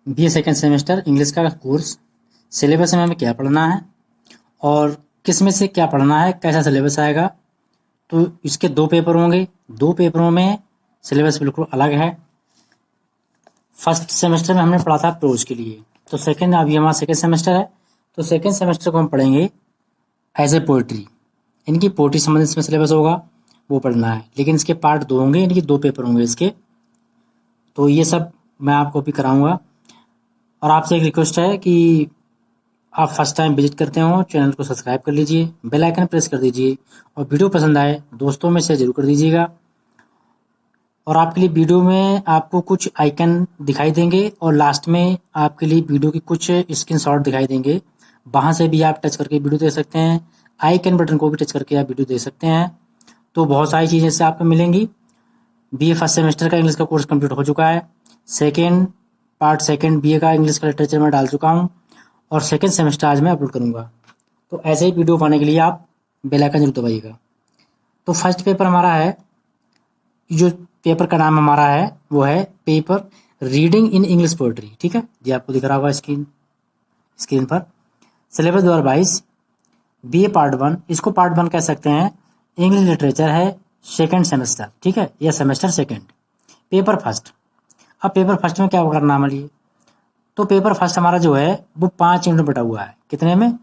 BA second semester English का course. Syllabus में हमें क्या पढ़ना है और किस में से क्या पढ़ना है, कैसा सिलेबस आएगा। तो इसके 2 पेपर होंगे। 2 पेपरों में सिलेबस बिल्कुल अलग है। फर्स्ट सेमेस्टर में हमने पढ़ा था प्रोज के लिए, तो सेकेंड अभी हमारा सेकेंड सेमेस्टर है, तो सेकेंड सेमेस्टर को हम पढ़ेंगे एज ए पोइट्री। इनकी पोइट्री संबंधित इसमें सिलेबस होगा, वो पढ़ना है। लेकिन इसके पार्ट 2 होंगे, इनके 2 पेपर होंगे इसके। तो ये सब मैं आपको अभी कराऊंगा। और आपसे एक रिक्वेस्ट है कि आप फर्स्ट टाइम विजिट करते हो, चैनल को सब्सक्राइब कर लीजिए, बेल आइकन प्रेस कर दीजिए, और वीडियो पसंद आए दोस्तों में शेयर जरूर कर दीजिएगा। और आपके लिए वीडियो में आपको कुछ आइकन दिखाई देंगे और लास्ट में आपके लिए वीडियो की कुछ स्क्रीनशॉट दिखाई देंगे। वहां से भी आप टच करके वीडियो देख सकते हैं। आइकन बटन को भी टच करके आप वीडियो देख सकते हैं। तो बहुत सारी चीज़ें इससे आपको मिलेंगी। बीए फर्स्ट सेमेस्टर का इंग्लिश का कोर्स कंप्लीट हो चुका है। पार्ट सेकेंड बीए का इंग्लिश का लिटरेचर में डाल चुका हूँ, और सेकेंड सेमेस्टर आज मैं अपलोड करूँगा। तो ऐसे ही वीडियो पाने के लिए आप बेल आइकन जरूर दबाइएगा। तो फर्स्ट पेपर हमारा है, जो पेपर का नाम हमारा है वो है paper reading in English poetry. ठीक है, ये आपको दिख रहा होगा स्क्रीन पर। सिलेबस 2022 बीए पार्ट 1, इसको पार्ट 1 कह सकते हैं। इंग्लिश लिटरेचर है, सेकेंड सेमेस्टर। ठीक है, यह सेमेस्टर सेकेंड। Paper first. अब पेपर फर्स्ट में क्या करना हमारे, तो पेपर फर्स्ट हमारा जो है वो 5 यूनिट में बटा हुआ है। कितने में?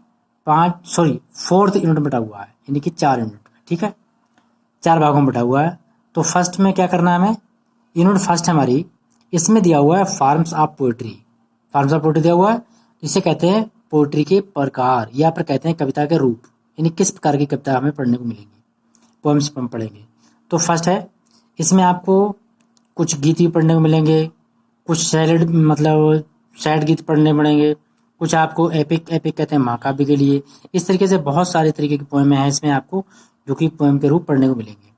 4th यूनिट में बटा हुआ है, यानी कि 4 यूनिट में। ठीक है, 4 भागों में बटा हुआ है। तो फर्स्ट में क्या करना है हमें, यूनिट फर्स्ट हमारी, इसमें दिया हुआ है forms of poetry. Forms of poetry दिया हुआ है, जिसे कहते हैं पोएट्री के प्रकार, या फिर कहते हैं कविता के रूप, यानी किस प्रकार की कविता हमें पढ़ने को मिलेंगी, पोएम्स हम पढ़ेंगे। तो फर्स्ट है, इसमें आपको कुछ गीत भी पढ़ने को मिलेंगे, कुछ सैड गीत पढ़ने पड़ेंगे, कुछ आपको एपिक कहते हैं महाकाव्य के लिए। इस तरीके से बहुत सारे तरीके की पोएम हैं इसमें आपको, जो कि पोएम के रूप पढ़ने को मिलेंगे।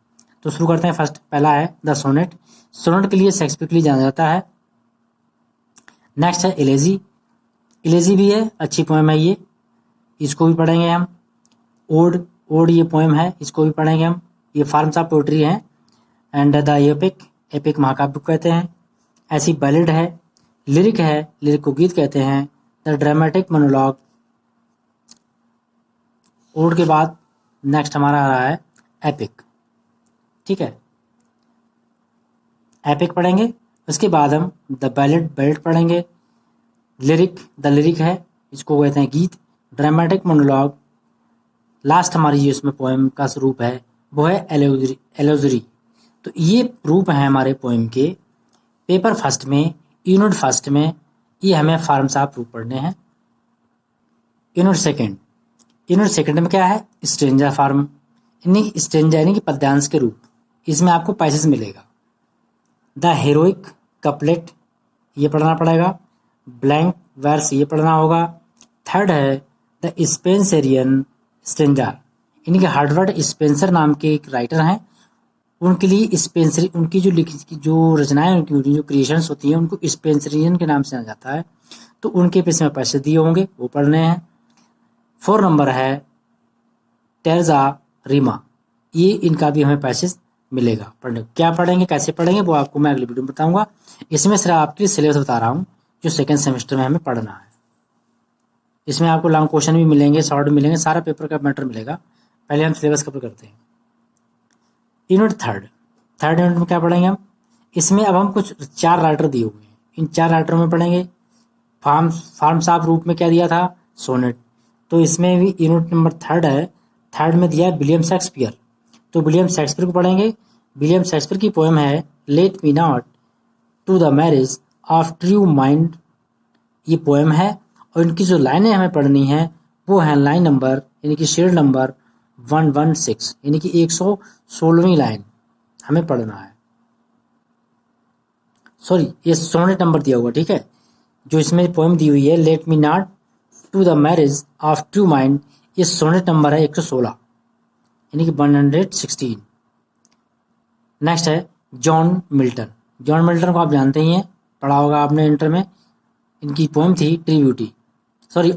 तो शुरू करते हैं। फर्स्ट पहला है द सोनेट। सोनेट के लिए शेक्सपियर के लिए जाना जाता है। नेक्स्ट है एलेजी। एलेजी भी है, अच्छी पोएम है ये, इसको भी पढ़ेंगे हम। ओड ये पोएम है, इसको भी पढ़ेंगे हम। ये फॉर्म्स ऑफ पोएट्री है। एंड द एपिक महाकाव्य कहते हैं। ऐसी बैलेड है। लिरिक है, लिरिक को गीत कहते हैं। The dramatic monologue. ओड के बाद नेक्स्ट हमारा आ रहा है एपिक। ठीक है, एपिक पढ़ेंगे। उसके बाद हम द बैलेड पढ़ेंगे। द लिरिक है, इसको कहते हैं गीत। Dramatic monologue. लास्ट हमारी जो इसमें पोएम का स्वरूप है वो है एलोजरी। तो ये रूप है हमारे पोएम के। पेपर फर्स्ट में, यूनिट फर्स्ट में, ये हमें फॉर्म्स ऑफ रूप पढ़ने हैं। यूनिट सेकंड में क्या है, स्ट्रेंजा फॉर्म, स्ट्रेंजा यानी कि पद्यांश के रूप। इसमें आपको पैसेज मिलेगा। द हेरोइक कपलेट, ये पढ़ना पड़ेगा। ब्लैंक वर्स, ये पढ़ना होगा। थर्ड है द स्पेंसरियन स्ट्रेंजा, यानी कि हार्वर्ड स्पेंसर नाम के एक राइटर हैं। उनके लिए स्पेंसरी, उनकी जो रचनाएं, उनकी जो क्रिएशंस होती हैं, उनको स्पेंसरियन के नाम से जाना जाता है। तो उनके पे इसमें पैसे दिए होंगे, वो पढ़ने हैं। 4 नंबर है टेरजा रीमा, ये इनका भी हमें पैसेज मिलेगा पढ़ने को। क्या पढ़ेंगे, कैसे पढ़ेंगे, वो आपको मैं अगली वीडियो में बताऊंगा। इसमें सिर्फ आपके सिलेबस बता रहा हूँ जो सेकेंड सेमेस्टर में हमें पढ़ना है। इसमें आपको लॉन्ग क्वेश्चन भी मिलेंगे, शॉर्ट मिलेंगे, सारा पेपर का मैटर मिलेगा। पहले हम सिलेबस कवर करते हैं। यूनिट थर्ड यूनिट में क्या पढ़ेंगे हम, इसमें अब हम कुछ 4 राइटर दिए हुए हैं। इन 4 राइटरों में पढ़ेंगे। फॉर्म्स ऑफ रूप में क्या दिया था, सोनेट। तो इसमें भी यूनिट नंबर 3 है। थर्ड में दिया है विलियम शेक्सपियर। तो विलियम शेक्सपियर को पढ़ेंगे। विलियम शेक्सपियर की पोएम है let me not to the marriage of true mind, ये पोएम है। और इनकी जो लाइनें हमें पढ़नी है वो है लाइन नंबर, यानी कि शेड नंबर 116, यानी कि 116वीं लाइन हमें पढ़ना है। सॉरी, ये सोनेट नंबर दिया हुआ, ठीक है। जो इसमें पोएम दी हुई है let me not to the marriage of true mind, ये सोनेट नंबर है 116, यानी कि 116। नेक्स्ट है जॉन मिल्टन। जॉन मिल्टन को आप जानते ही हैं, पढ़ा होगा आपने इंटर में। इनकी पोएम थी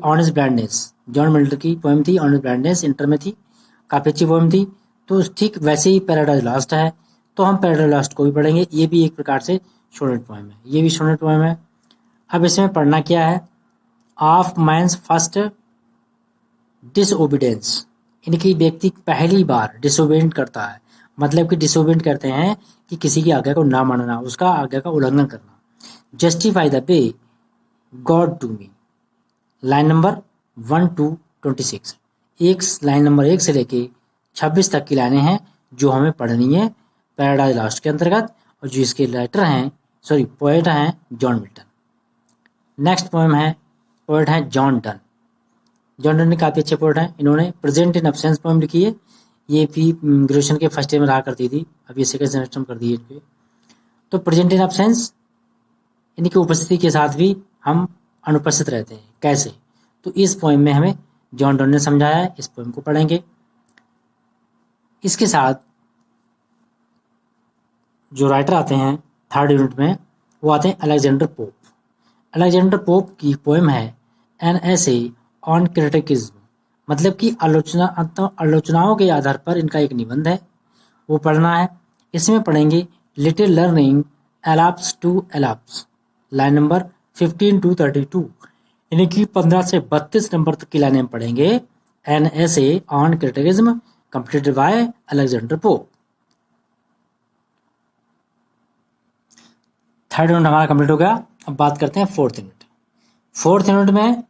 ऑनेस्ट ब्लाइंडनेस। जॉन मिल्टन की पोएम थी ऑनेस्ट ब्लाइंडनेस, इंटर में थी, काफ़ी अच्छी पोएम थी। तो ठीक वैसे ही पैराडाइज लॉस्ट है, तो हम पैराडाइज लॉस्ट को भी पढ़ेंगे। ये भी एक प्रकार से सोनेट पोएम है, ये भी सोनेट पोएम है। अब इसमें पढ़ना क्या है, ऑफ मैंस फर्स्ट डिसओबीडेंस, यानी कि व्यक्ति पहली बार डिसोबेंट करता है, मतलब कि डिसोबेंट करते हैं कि किसी की आज्ञा को ना मानना, उसका आज्ञा का उल्लंघन करना। Justify the way God to me, line number 1 to 26, एक लाइन नंबर 1 से लेके 26 तक की लाइनें हैं जो हमें पढ़नी है पैराडाइज लॉस्ट के अंतर्गत, और जो इसके पोएट हैं जॉन मिल्टन। नेक्स्ट पोएट है जॉन डन। जॉन डन ने काफ़ी अच्छे पोएट हैं, इन्होंने प्रेजेंट इन एब्सेंस पोएम लिखी है, ये भी ग्रेजुएशन के फर्स्ट ईयर में रहा करती थी, अब ये सेकंड सेमेस्टर में कर दी है इनके। तो प्रेजेंट इन एब्सेंस इनकी उपस्थिति के साथ भी हम अनुपस्थित रहते हैं, कैसे, तो इस पोएम में हमें जॉन डन ने समझाया है, इस पोएम को पढ़ेंगे। इसके साथ जो राइटर आते हैं थर्ड यूनिट में, वो आते हैं अलेक्जेंडर पोप। अलेक्जेंडर पोप की पोएम है एन एसे ऑन क्रिटिकिज्म, मतलब कि आलोचनाओं के आधार पर इनका एक निबंध है, वो पढ़ना है। इसमें पढ़ेंगे लिटिल लर्निंग एलाप्स टू एलाप्स, लाइन नंबर 15 to 32, यानी कि 15 से 32 नंबर तक की लाइनें पढ़ेंगे। An essay on criticism completed by Alexander Pope. Third unit हमारा कंप्लीट हो गया। अब बात करते हैं फोर्थ यूनिट। फोर्थ यूनिट में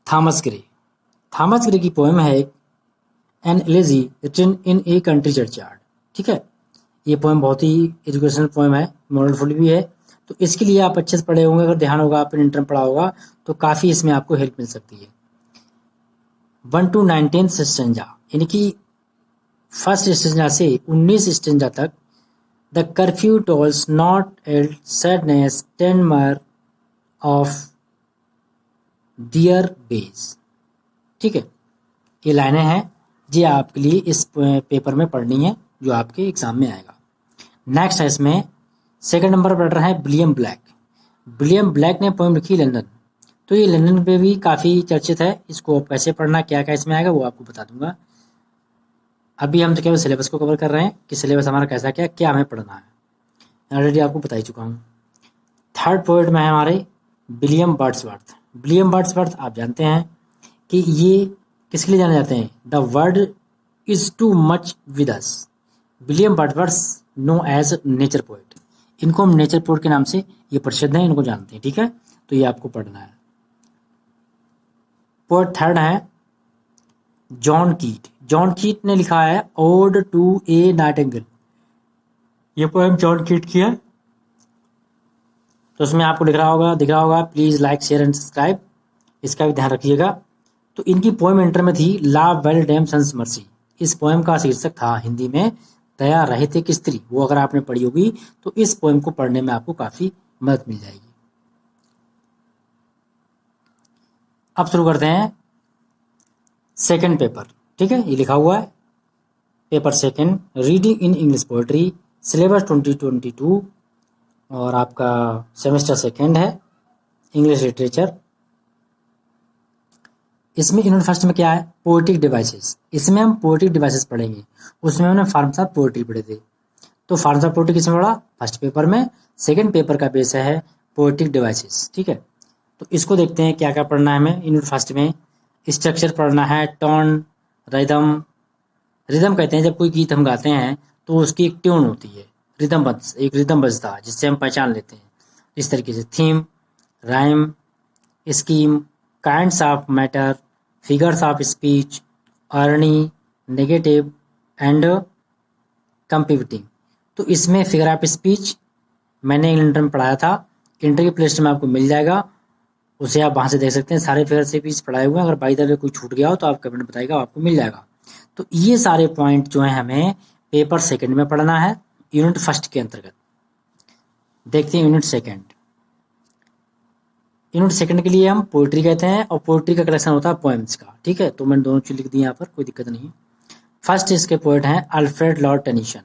थॉमस ग्रे की पोएम है an elegy written in a country churchyard, ठीक है। ये पोएम बहुत ही एजुकेशनल पोएम है, मॉरलफुल भी है, तो इसके लिए आप अच्छे से पढ़े होंगे, अगर ध्यान होगा आपने इंटर में पढ़ा होगा तो काफ़ी इसमें आपको हेल्प मिल सकती है। 1 to 19 स्टेंजा, यानी कि फर्स्ट स्टेंजा से 19 स्टेंजा तक, the curfew tolls not eld sadness टेनमर ऑफ डियर बेस, ठीक है। ये लाइनें हैं जी आपके लिए इस पेपर में पढ़नी है, जो आपके एग्जाम में आएगा। नेक्स्ट है इसमें सेकंड नंबर पर है विलियम ब्लैक। विलियम ब्लैक ने पोएम लिखी लंदन, तो ये लंदन पे भी काफ़ी चर्चित है, इसको आप कैसे पढ़ना, क्या क्या इसमें आएगा वो आपको बता दूंगा। अभी हम तो केवल सिलेबस को कवर कर रहे हैं कि सिलेबस हमारा कैसा क्या हमें पढ़ना है, ऑलरेडी आपको बता ही चुका हूँ। थर्ड पोएट में है हमारे विलियम वर्ड्सवर्थ। विलियम वर्ड्सवर्थ आप जानते हैं कि ये किसके लिए जाने जाते हैं, the word is too much with us. William Wordsworth known as nature poet, इनको हम नेचर पोएट के नाम से ये प्रसिद्ध हैं, इनको जानते हैं, ठीक है। तो ये आपको पढ़ना है। पोएट थर्ड है जॉन कीट। जॉन कीट ने लिखा है ओड टू ए नाइटिंगेल, ये पोएम जॉन कीट की है। तो उसमें आपको दिख रहा होगा please like share and subscribe, इसका भी ध्यान रखिएगा। तो इनकी पोएम इंटर में थी ला वेल डैम सन्स मर्सी। इस पोएम का शीर्षक था हिंदी में दया रहित एक स्त्री। वो अगर आपने पढ़ी होगी तो इस पोएम को पढ़ने में आपको काफी मदद मिल जाएगी। अब शुरू करते हैं सेकंड पेपर, ठीक है। ये लिखा हुआ है paper second, reading in English poetry, syllabus 2022, और आपका सेमेस्टर सेकंड है इंग्लिश लिटरेचर। इसमें यूनिट फर्स्ट में क्या है, पोएटिक डिवाइसेस। इसमें हम पोएटिक डिवाइसेस पढ़ेंगे। उसमें हमने फॉर्म्स ऑफ पोएट्री पढ़े थे, तो फॉर्म्स ऑफ पोएट्री किसमें पढ़ा, फर्स्ट पेपर में। सेकंड पेपर का बेस है पोएटिक डिवाइसेस, ठीक है। तो इसको देखते हैं क्या क्या पढ़ना है हमें। यूनिट फर्स्ट में स्ट्रक्चर पढ़ना है, टोन, रिदम। रिदम कहते हैं जब कोई गीत हम गाते हैं तो उसकी एक ट्यून होती है, एक रिदम बजता है जिससे हम पहचान लेते हैं। इस तरीके से theme, rhyme, scheme, kinds of matter, figures of speech, अर्नी, नेगेटिव एंड कंपीटिंग। तो इसमें फिगर ऑफ स्पीच मैंने इंटर में पढ़ाया था, इंटर की प्लेलिस्ट में आपको मिल जाएगा, उसे आप वहाँ से देख सकते हैं। सारे फिगर से स्पीच पढ़ाए हुए हैं, अगर बाई द वे कोई छूट गया हो तो आप कमेंट बताइएगा, आपको मिल जाएगा। तो ये सारे पॉइंट जो है हमें पेपर सेकंड में पढ़ना है यूनिट फर्स्ट के अंतर्गत। देखते हैं यूनिट सेकंड। यूनिट सेकंड के लिए हम पोइट्री कहते हैं, और पोइट्री का कलेक्शन होता है पोएम्स का, ठीक है। तो मैंने दोनों चीज लिख दी यहाँ पर, कोई दिक्कत नहीं। फर्स्ट इसके पोएट हैं Alfred Lord Tennyson.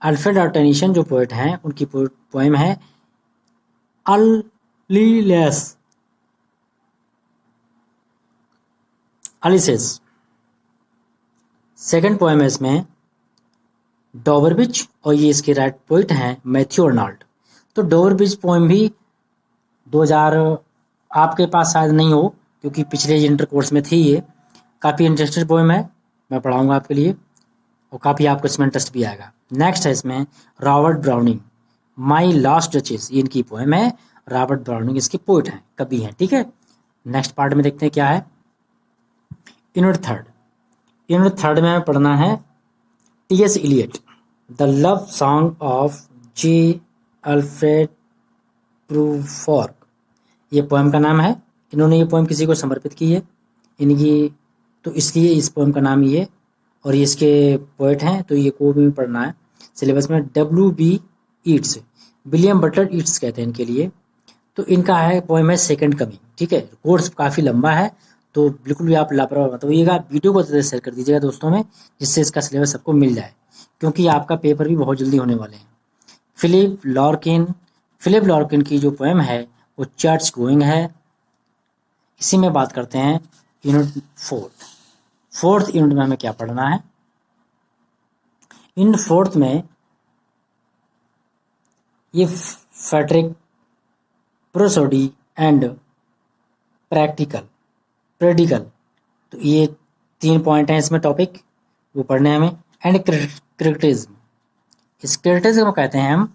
Alfred Lord Tennyson जो पोएट हैं उनकी पोएम है अलिसेस। सेकंड पोएम है इसमें डॉबरविच, और ये इसके राइट पोइट हैं मैथ्यू अर्नाल्ड। तो डॉबरविच पोएम भी 2000 आपके पास शायद नहीं हो क्योंकि पिछले इंटर कोर्स में थी ये। काफ़ी इंटरेस्टेड पोएम है, मैं पढ़ाऊँगा आपके लिए और काफ़ी आपको इसमें इंटरेस्ट भी आएगा। नेक्स्ट है इसमें Robert browning, my last duchess, ये इनकी पोएम है। रॉबर्ट ब्राउनिंग इसके पोइट हैं, कवि हैं, ठीक है। नेक्स्ट पार्ट में देखते हैं क्या है। यूनिट थर्ड में पढ़ना है T S. Eliot, the love song of J. Alfred Prufrock, ये पोएम का नाम है। इन्होंने ये पोएम किसी को समर्पित की है इनकी, तो इसलिए इस पोएम का नाम ये, और ये इसके पोएट हैं, तो ये को भी पढ़ना है सिलेबस में। W.B. Yeats, William Butler Yeats कहते हैं इनके लिए। तो इनका है पोएम है सेकंड कमिंग, ठीक है। कोर्स काफ़ी लंबा है तो बिल्कुल भी आप लापरवाह मत होइएगा। वीडियो को शेयर कर दीजिएगा दोस्तों में, जिससे इसका सिलेबस सबको मिल जाए, क्योंकि आपका पेपर भी बहुत जल्दी होने वाले हैं। फिलिप लॉर्किन की जो पोएम है वो चर्च गोइंग है। इसी में बात करते हैं यूनिट फोर्थ यूनिट में हमें क्या पढ़ना है। यूनिट फोर्थ में ये फैट्रिक, प्रोसोडी एंड प्रेडिकल, तो ये 3 पॉइंट हैं इसमें टॉपिक, वो पढ़ने हैं हमें। एंड क्रिटिसिज्म, इस क्रिटिसिज्म कहते हैं हम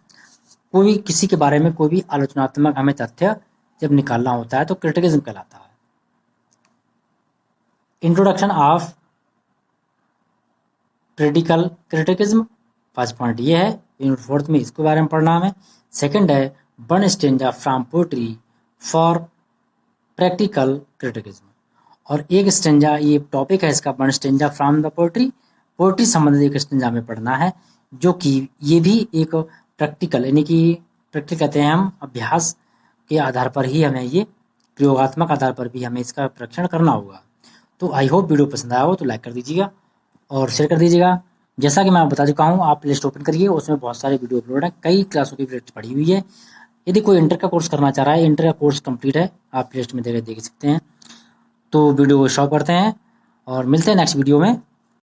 कोई किसी के बारे में कोई भी आलोचनात्मक हमें तथ्य जब निकालना होता है तो क्रिटिसिज्म कहलाता है। Introduction of practical criticism, first point ये है। यूनिट फोर्थ में इसके बारे में पढ़ना हमें। सेकंड है one stanza from poetry for practical criticism, और एक स्टेंजा, ये टॉपिक है इसका, one stanza from the poetry संबंधित एक स्टेंजा हमें पढ़ना है, जो कि ये भी एक प्रैक्टिकल, यानी कि प्रैक्टिकल कहते हैं हम, अभ्यास के आधार पर ही हमें ये, प्रयोगात्मक आधार पर भी हमें इसका परीक्षण करना होगा। तो आई होप वीडियो पसंद आया हो तो लाइक कर दीजिएगा और शेयर कर दीजिएगा। जैसा कि मैं बता चुका हूँ, आप प्ले स्टोर ओपन करिए, उसमें बहुत सारे वीडियो अपलोड हैं, कई क्लासों की प्लेलिस्ट पड़ी हुई है। यदि कोई इंटर का कोर्स करना चाह रहा है, इंटर का कोर्स कंप्लीट है, आप प्ले लिस्ट में देख सकते हैं। तो वीडियो को स्टॉप करते हैं और मिलते हैं नेक्स्ट वीडियो में।